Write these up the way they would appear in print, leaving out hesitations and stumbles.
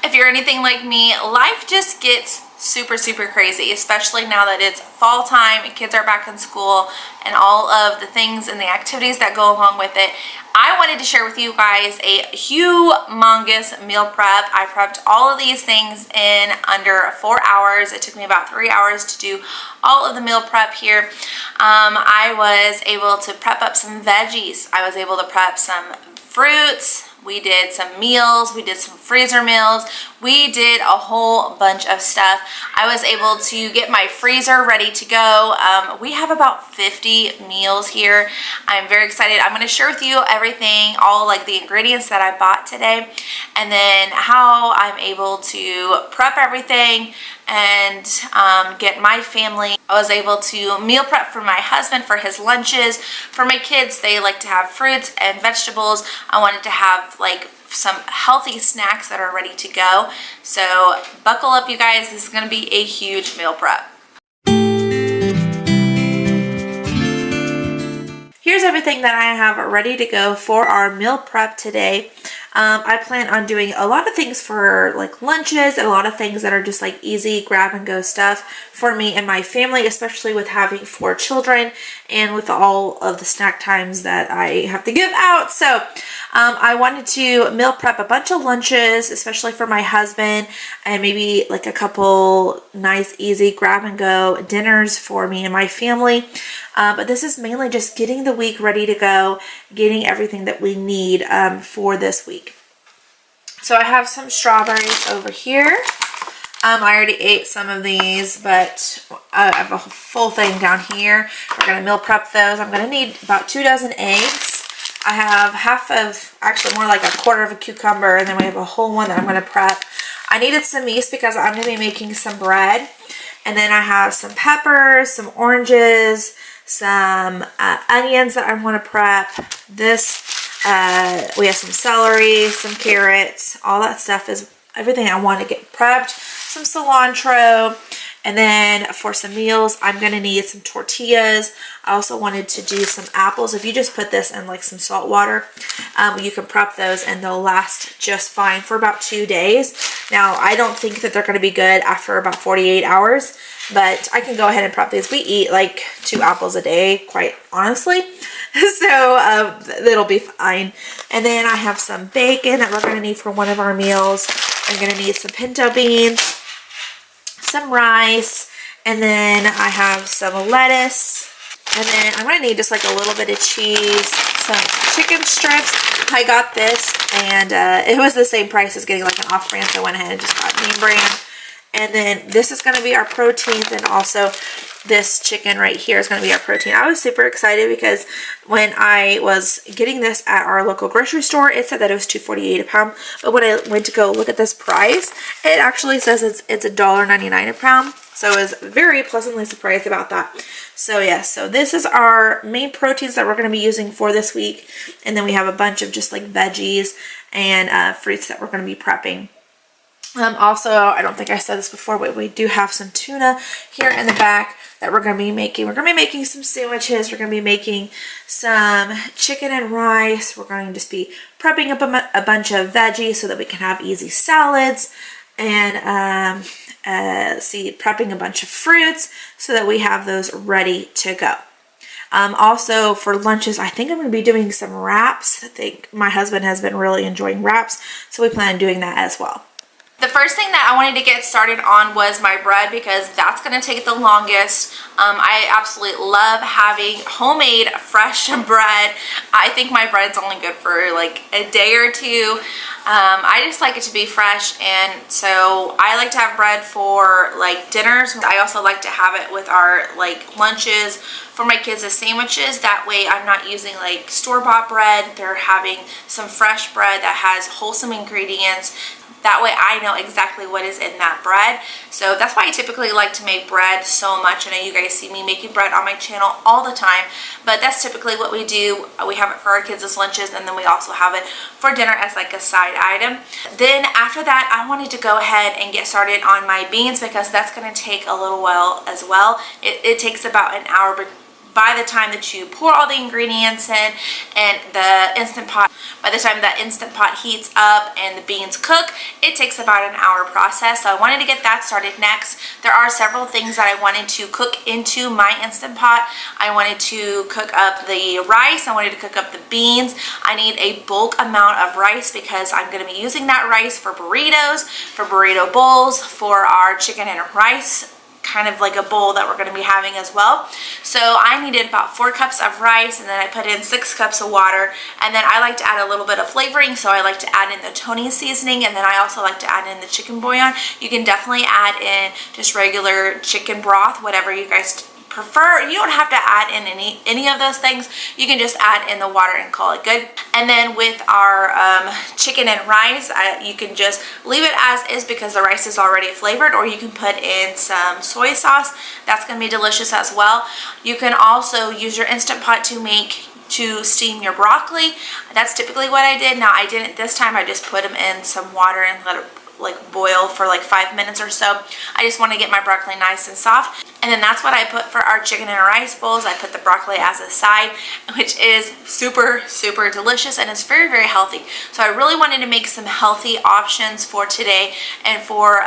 If you're anything like me, life just gets super crazy, especially now that it's fall time and kids are back in school and all of the things and the activities that go along with it. I wanted to share with you guys a humongous meal prep. I prepped all of these things in under 4 hours. It took me about 3 hours to do all of the meal prep here. I was able to prep up some veggies. I was able to prep some fruits. We did some meals, we did some freezer meals, we did a whole bunch of stuff. I was able to get my freezer ready to go. We have about 50 meals here. I'm very excited. I'm going to share with you everything, all like the ingredients that I bought today, and then how I'm able to prep everything and get my family. I was able to meal prep for my husband for his lunches. For my kids, they like to have fruits and vegetables. I wanted to have like some healthy snacks that are ready to go. So buckle up, you guys. This is going to be a huge meal prep. Here's everything that I have ready to go for our meal prep today. I plan on doing a lot of things for like lunches and a lot of things that are just like easy grab and go stuff for me and my family, especially with having 4 children and with all of the snack times that I have to give out. So I wanted to meal prep a bunch of lunches, especially for my husband, and maybe like a couple nice easy grab and go dinners for me and my family. But this is mainly just getting the week ready to go, getting everything that we need for this week. So I have some strawberries over here. I already ate some of these, but I have a full thing down here. We're going to meal prep those. I'm going to need about 2 dozen eggs. I have half of, actually more like a quarter of a cucumber, and then we have a whole one that I'm going to prep. I needed some yeast because I'm going to be making some bread. And then I have some peppers, some oranges, some onions that I want to prep. We have some celery, some carrots, all that stuff is everything I want to get prepped. Some cilantro, and then for some meals, I'm going to need some tortillas. I also wanted to do some apples. If you just put this in like some salt water, you can prep those and they'll last just fine for about 2 days. Now, I don't think that they're going to be good after about 48 hours, but I can go ahead and prep these. We eat like 2 apples a day, quite honestly. So it'll be fine. And then I have some bacon that we're going to need for one of our meals. I'm going to need some pinto beans, some rice, and then I have some lettuce. And then I'm going to need just like a little bit of cheese, some chicken strips. I got this and it was the same price as getting like an off-brand, so I went ahead and just got name brand. And then this is going to be our proteins, and also this chicken right here is going to be our protein. I was super excited because when I was getting this at our local grocery store, it said that it was $2.48 a pound. But when I went to go look at this price, it actually says it's $1.99 a pound. So I was very pleasantly surprised about that. So yeah, so this is our main proteins that we're going to be using for this week. And then we have a bunch of just like veggies and fruits that we're going to be prepping. Also, I don't think I said this before, but we do have some tuna here in the back that we're going to be making. We're going to be making some sandwiches. We're going to be making some chicken and rice. We're going to just be prepping up a bunch of veggies so that we can have easy salads. And prepping a bunch of fruits so that we have those ready to go. Also for lunches, I think I'm going to be doing some wraps. I think my husband has been really enjoying wraps, so we plan on doing that as well. The first thing that I wanted to get started on was my bread, because that's going to take the longest. I absolutely love having homemade fresh bread. I think my bread's only good for like a day or two. I just like it to be fresh, and so I like to have bread for like dinners. I also like to have it with our like lunches for my kids as sandwiches. That way I'm not using like store-bought bread. They're having some fresh bread that has wholesome ingredients. That way I know exactly what is in that bread. So that's why I typically like to make bread so much. I know you guys see me making bread on my channel all the time, but that's typically what we do. We have it for our kids as lunches, and then we also have it for dinner as like a side item. Then after that, I wanted to go ahead and get started on my beans, because that's going to take a little while as well. It takes about an hour by the time that you pour all the ingredients in and the Instant Pot, by the time that Instant Pot heats up and the beans cook, it takes about an hour process. So I wanted to get that started next. There are several things that I wanted to cook into my Instant Pot. I wanted to cook up the rice. I wanted to cook up the beans. I need a bulk amount of rice because I'm going to be using that rice for burritos, for burrito bowls, for our chicken and rice, kind of like a bowl that we're going to be having as well. So I needed about 4 cups of rice, and then I put in 6 cups of water, and then I like to add a little bit of flavoring, so I like to add in the Tony seasoning, and then I also like to add in the chicken bouillon. You can definitely add in just regular chicken broth, whatever you guys prefer. You don't have to add in any of those things. You can just add in the water and call it good. And then with our chicken and rice, you can just leave it as is because the rice is already flavored, or you can put in some soy sauce. That's going to be delicious as well. You can also use your Instant Pot to steam your broccoli. That's typically what I did. Now I didn't this time. I just put them in some water and let it like boil for like 5 minutes or so. I just want to get my broccoli nice and soft. And then that's what I put for our chicken and rice bowls. I put the broccoli as a side, which is super, super delicious, and it's very, very healthy. So I really wanted to make some healthy options for today and for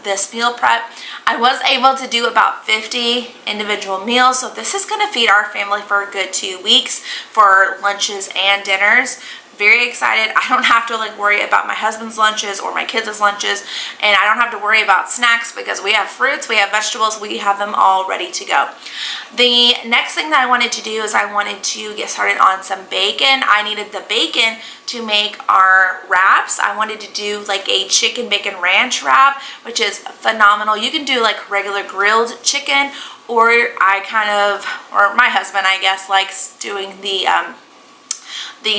this meal prep. I was able to do about 50 individual meals. So this is going to feed our family for a good 2 weeks for lunches and dinners. Very excited. I don't have to like worry about my husband's lunches or my kids' lunches, and I don't have to worry about snacks because we have fruits, we have vegetables, we have them all ready to go. The next thing that I wanted to do is I wanted to get started on some bacon. I needed the bacon to make our wraps. I wanted to do like a chicken bacon ranch wrap, which is phenomenal. You can do like regular grilled chicken, or my husband, I guess, likes doing the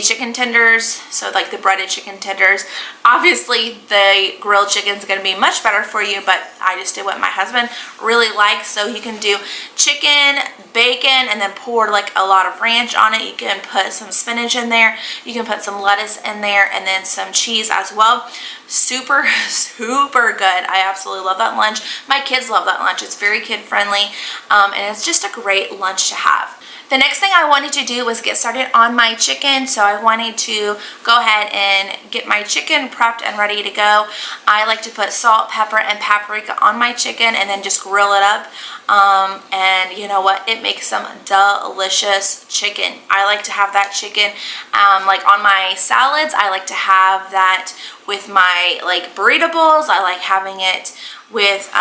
chicken tenders, so like the breaded chicken tenders. Obviously the grilled chicken is going to be much better for you, but I just did what my husband really likes. So you can do chicken, bacon, and then pour like a lot of ranch on it. You can put some spinach in there, you can put some lettuce in there, and then some cheese as well. Super, super good. I absolutely love that lunch. My kids love that lunch. It's very kid friendly, and it's just a great lunch to have. The next thing I wanted to do was get started on my chicken. So I wanted to go ahead and get my chicken prepped and ready to go. I like to put salt, pepper, and paprika on my chicken and then just grill it up. And you know what? It makes some delicious chicken. I like to have that chicken like on my salads. I like to have that with my like burrito bowls. I like having it with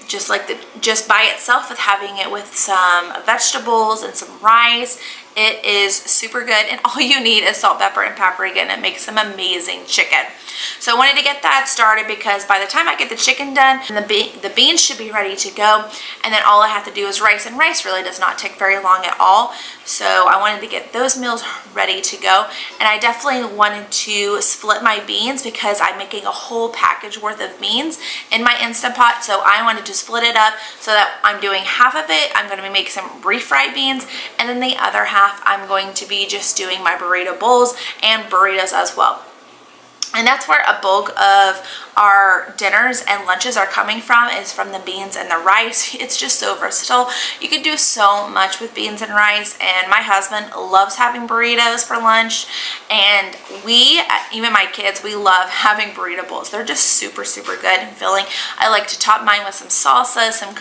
just by itself, with having it with some vegetables and some rice. It is super good, and all you need is salt, pepper, and paprika, and it makes some amazing chicken. So I wanted to get that started because by the time I get the chicken done, the beans should be ready to go, and then all I have to do is rice, and rice really does not take very long at all. So I wanted to get those meals ready to go, and I definitely wanted to split my beans because I'm making a whole package worth of beans in my Instant Pot. So I wanted to split it up so that I'm doing half of it. I'm going to be making some refried beans, and then the other half I'm going to be just doing my burrito bowls and burritos as well. And that's where a bulk of our dinners and lunches are coming from, is from the beans and the rice. It's just so versatile. You can do so much with beans and rice, and my husband loves having burritos for lunch, and even my kids, we love having burrito bowls. They're just super, super good and filling. I like to top mine with some salsa, some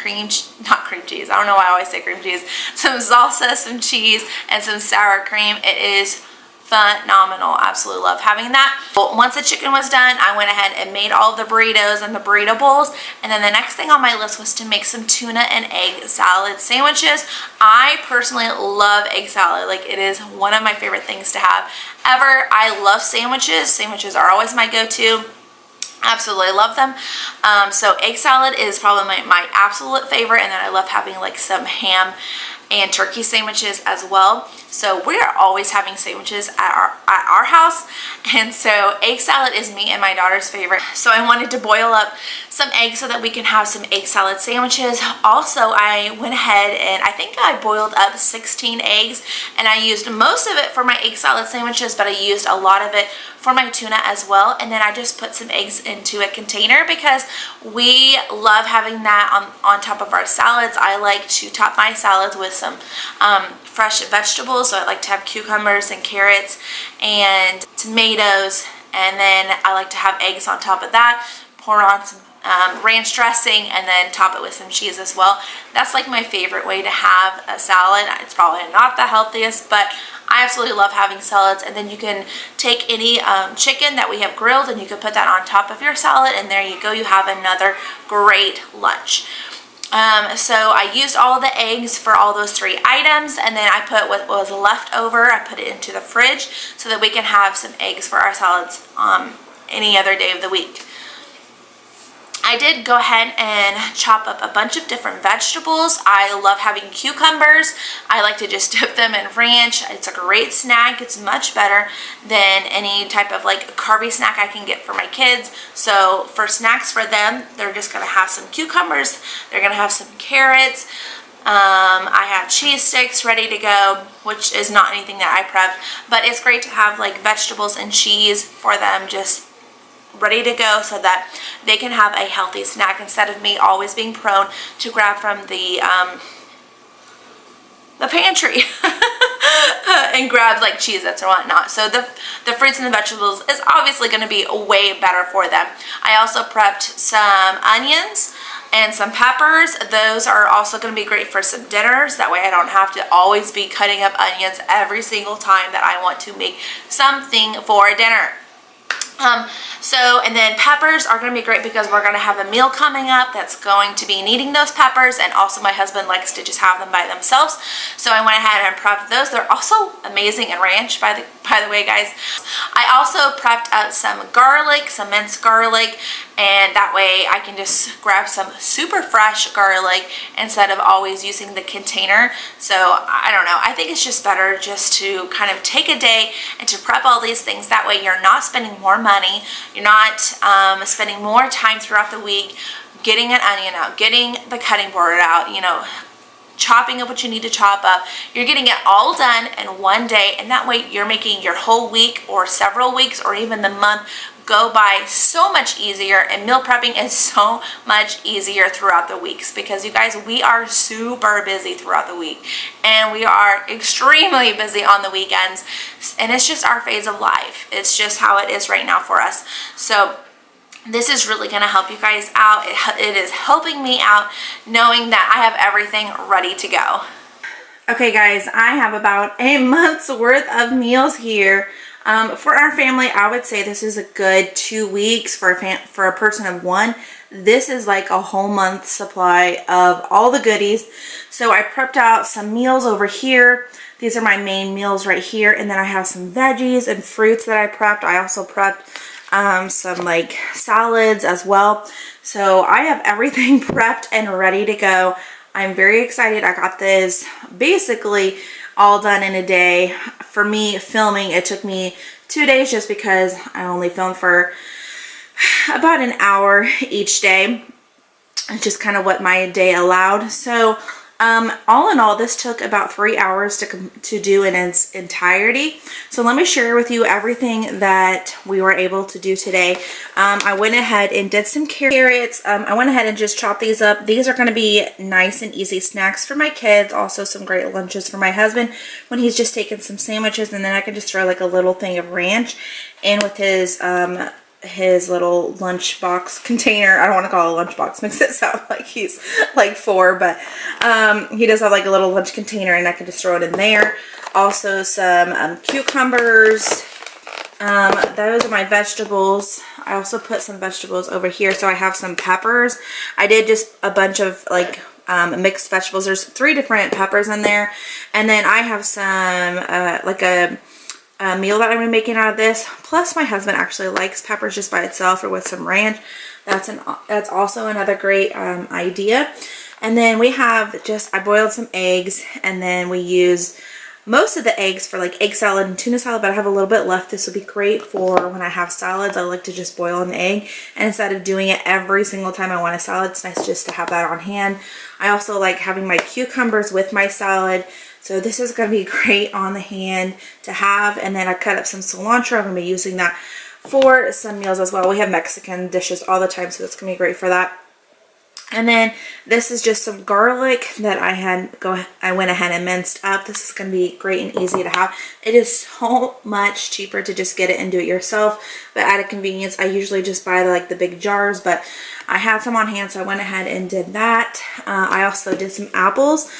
not cream cheese, I don't know why I always say cream cheese, some salsa, some cheese, and some sour cream. It is phenomenal. Absolutely love having that. But once the chicken was done, I went ahead and made all of the burritos and the burrito bowls, and then the next thing on my list was to make some tuna and egg salad sandwiches. I personally love egg salad. Like, it is one of my favorite things to have ever. I love sandwiches. Sandwiches are always my go-to. Absolutely love them. So egg salad is probably my absolute favorite, and then I love having like some ham and turkey sandwiches as well. So we are always having sandwiches at our house, and so egg salad is me and my daughter's favorite. So I wanted to boil up some eggs so that we can have some egg salad sandwiches. Also, I went ahead and I think I boiled up 16 eggs, and I used most of it for my egg salad sandwiches, but I used a lot of it for my tuna as well. And then I just put some eggs into a container because we love having that on top of our salads. I like to top my salads with some fresh vegetables. So I like to have cucumbers and carrots and tomatoes, and then I like to have eggs on top of that, pour on some ranch dressing, and then top it with some cheese as well. That's like my favorite way to have a salad. It's probably not the healthiest, but I absolutely love having salads. And then you can take any chicken that we have grilled and you can put that on top of your salad, and there you go, you have another great lunch. So I used all the eggs for all those 3 items, and then I put what was left over, I put it into the fridge so that we can have some eggs for our salads any other day of the week. I did go ahead and chop up a bunch of different vegetables. I love having cucumbers. I like to just dip them in ranch. It's a great snack. It's much better than any type of like carby snack I can get for my kids. So for snacks for them, they're just gonna have some cucumbers. They're gonna have some carrots. I have cheese sticks ready to go, which is not anything that I prepped, but it's great to have like vegetables and cheese for them just ready to go so that they can have a healthy snack instead of me always being prone to grab from the pantry and grab like Cheez-Its or whatnot. So the fruits and the vegetables is obviously going to be way better for them. I also prepped some onions and some peppers. Those are also going to be great for some dinners. That way I don't have to always be cutting up onions every single time that I want to make something for dinner. And then peppers are going to be great because we're going to have a meal coming up that's going to be needing those peppers, and also my husband likes to just have them by themselves. So I went ahead and prepped those. They're also amazing in ranch, by the way, guys. I also prepped up some garlic, some minced garlic, and that way I can just grab some super fresh garlic instead of always using the container. So I don't know, I think it's just better just to kind of take a day and to prep all these things. That way you're not spending more money, you're not spending more time throughout the week getting an onion out, getting the cutting board out, you know, chopping up what you need to chop up. You're getting it all done in one day, and that way you're making your whole week or several weeks or even the month go by so much easier. And meal prepping is so much easier throughout the weeks because you guys, we are super busy throughout the week and we are extremely busy on the weekends, and it's just our phase of life. It's just how it is right now for us. So this is really going to help you guys out. It is helping me out knowing that I have everything ready to go. Okay guys, I have about a month's worth of meals here. For our family, I would say this is a good 2 weeks for a person of one. This is like a whole month's supply of all the goodies. So I prepped out some meals over here. These are my main meals right here. And then I have some veggies and fruits that I prepped. I also prepped some like salads as well. So I have everything prepped and ready to go. I'm very excited. I got this basically all done in a day. For me, filming, it took me 2 days just because I only filmed for about an hour each day. It's just kind of what my day allowed. So all in all, this took about 3 hours to do in its entirety. So let me share with you everything that we were able to do today. I went ahead and did some carrots. I went ahead and just chopped these up. These are going to be nice and easy snacks for my kids. Also some great lunches for my husband when he's just taking some sandwiches, and then I can just throw like a little thing of ranch in with his little lunchbox container. I don't want to call it a lunchbox, makes it sound like he's like 4, but he does have like a little lunch container, and I can just throw it in there. Also some cucumbers. Those are my vegetables. I also put some vegetables over here. So I have some peppers. I did just a bunch of like mixed vegetables. There's 3 different peppers in there, and then I have some like a meal that I'm gonna be making out of this. Plus my husband actually likes peppers just by itself or with some ranch. That's also another great idea. And then we have I boiled some eggs, and then we used most of the eggs for like egg salad and tuna salad, but I have a little bit left. This will be great for when I have salads. I like to just boil an egg, and instead of doing it every single time I want a salad, it's nice just to have that on hand. I also like having my cucumbers with my salad. So this is going to be great on the hand to have. And then I cut up some cilantro. I'm going to be using that for some meals as well. We have Mexican dishes all the time, so it's going to be great for that. And then this is just some garlic that I went ahead and minced up. This is going to be great and easy to have. It is so much cheaper to just get it and do it yourself, but out of convenience, I usually just buy like the big jars, but I had some on hand, so I went ahead and did that. I also did some apples.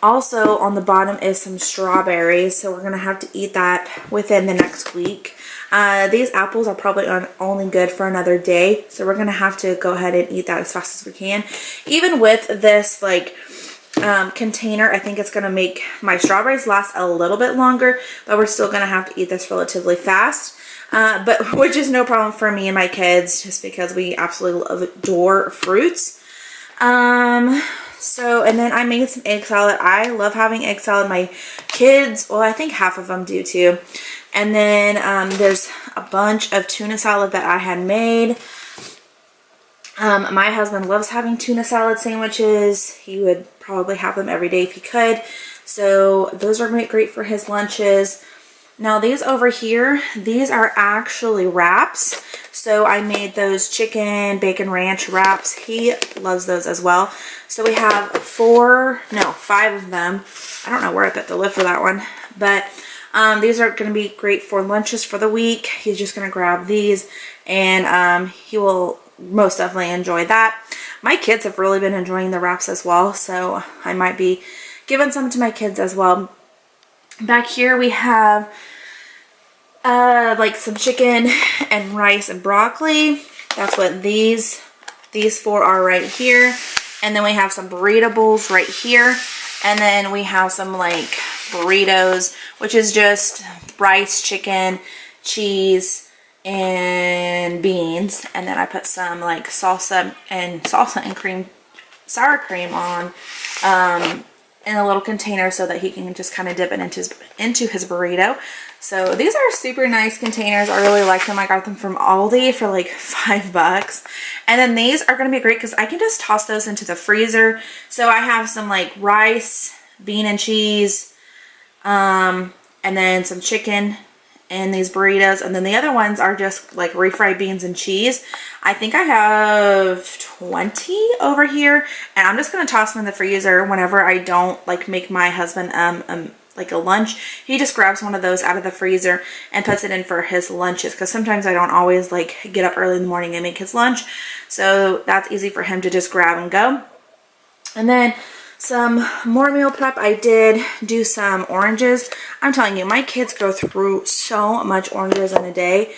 Also on the bottom is some strawberries, so we're going to have to eat that within the next week. These apples are probably only good for another day, so we're gonna have to go ahead and eat that as fast as we can. Even with this like container, I think it's gonna make my strawberries last a little bit longer, but we're still gonna have to eat this relatively fast. But which is no problem for me and my kids, just because we absolutely adore fruits. So, and then I made some egg salad. I love having egg salad. My kids, well, I think half of them do too. And then there's a bunch of tuna salad that I had made. My husband loves having tuna salad sandwiches. He would probably have them every day if he could. So those are great for his lunches. Now these over here, these are actually wraps. So I made those chicken bacon ranch wraps. He loves those as well. So we have 5 of them. I don't know where I put the lid for that one, but these are going to be great for lunches for the week. He's just going to grab these, and he will most definitely enjoy that. My kids have really been enjoying the wraps as well, so I might be giving some to my kids as well. Back here we have like some chicken and rice and broccoli. That's what these 4 are right here. And then we have some burrito bowls right here. And then we have some like burritos, which is just rice, chicken, cheese, and beans. And then I put some like salsa and sour cream on in a little container so that he can just kind of dip it into his burrito. So these are super nice containers. I really like them. I got them from Aldi for like $5. And then these are going to be great because I can just toss those into the freezer. So I have some like rice, bean and cheese, and then some chicken in these burritos. And then the other ones are just like refried beans and cheese. I think I have 20 over here, and I'm just going to toss them in the freezer whenever I don't like make my husband like a lunch. He just grabs one of those out of the freezer and puts it in for his lunches, because sometimes I don't always like get up early in the morning and make his lunch, so that's easy for him to just grab and go. And then some more meal prep. I did do some oranges. I'm telling you, my kids go through so much oranges in a day,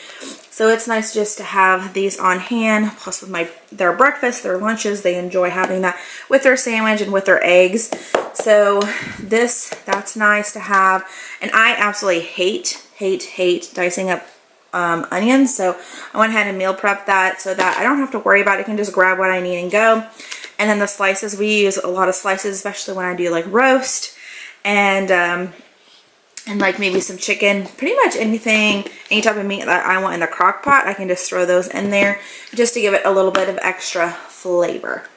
so it's nice just to have these on hand. Plus with their breakfast, their lunches, they enjoy having that with their sandwich and with their eggs. So that's nice to have. And I absolutely hate dicing up onions, so I went ahead and meal prepped that so that I don't have to worry about it. I can just grab what I need and go. And then the slices, we use a lot of slices, especially when I do like roast and like maybe some chicken. Pretty much any type of meat that I want in the crock pot, I can just throw those in there just to give it a little bit of extra flavor.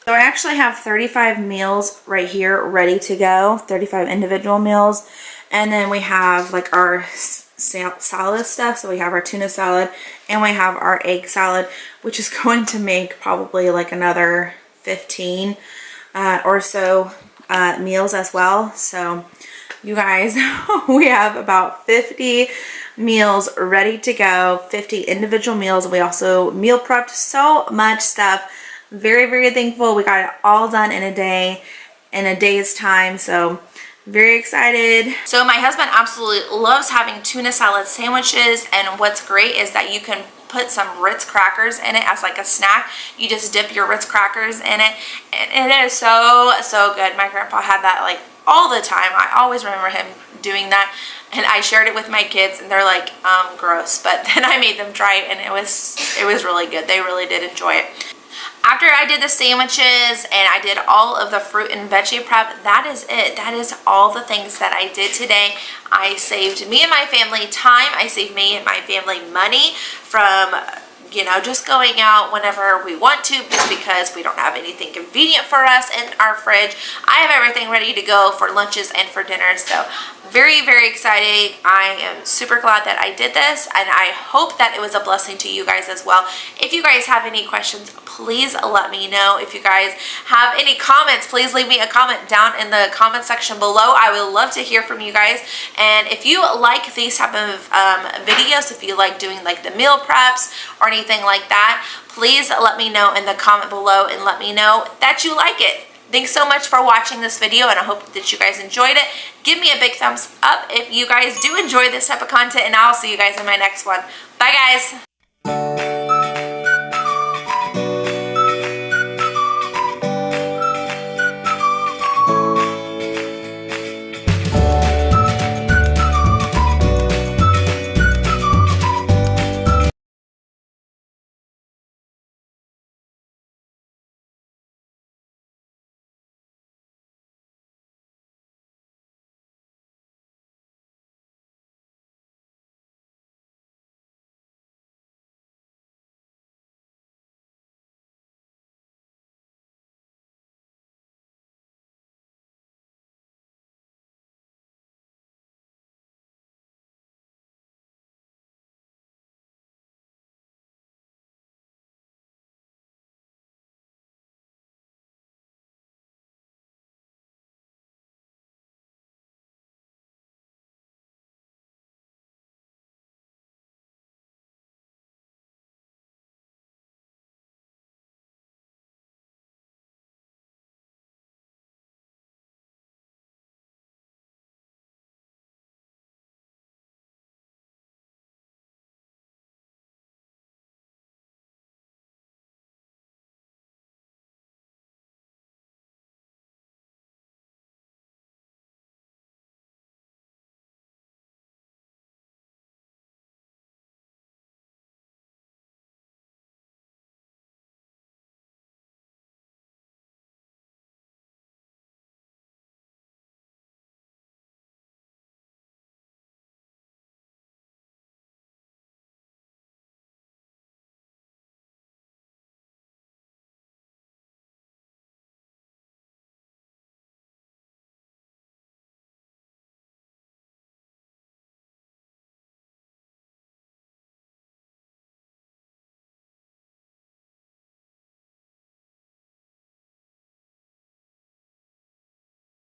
So I actually have 35 meals right here ready to go, 35 individual meals. And then we have like our salad stuff. So we have our tuna salad and we have our egg salad, which is going to make probably like another 15 or so meals as well. So you guys, we have about 50 meals ready to go, 50 individual meals. We also meal prepped so much stuff. Very, very thankful. We got it all done in a day's time. So very excited. So my husband absolutely loves having tuna salad sandwiches, and what's great is that you can put some Ritz crackers in it as like a snack. You just dip your Ritz crackers in it, and it is so good. My grandpa had that like all the time. I always remember him doing that, and I shared it with my kids, and they're like gross, but then I made them try it, and it was really good. They really did enjoy it. After I did the sandwiches and I did all of the fruit and veggie prep, that is it. That is all the things that I did today. I saved me and my family time. I saved me and my family money from, you know, just going out whenever we want to, just because we don't have anything convenient for us in our fridge. I have everything ready to go for lunches and for dinners, so very, very exciting. I am super glad that I did this, and I hope that it was a blessing to you guys as well. If you guys have any questions, please let me know. If you guys have any comments, please leave me a comment down in the comment section below. I would love to hear from you guys. And if you like these type of videos, if you like doing like the meal preps or anything like that, please let me know in the comment below and let me know that you like it. Thanks so much for watching this video, and I hope that you guys enjoyed it. Give me a big thumbs up if you guys do enjoy this type of content, and I'll see you guys in my next one. Bye, guys.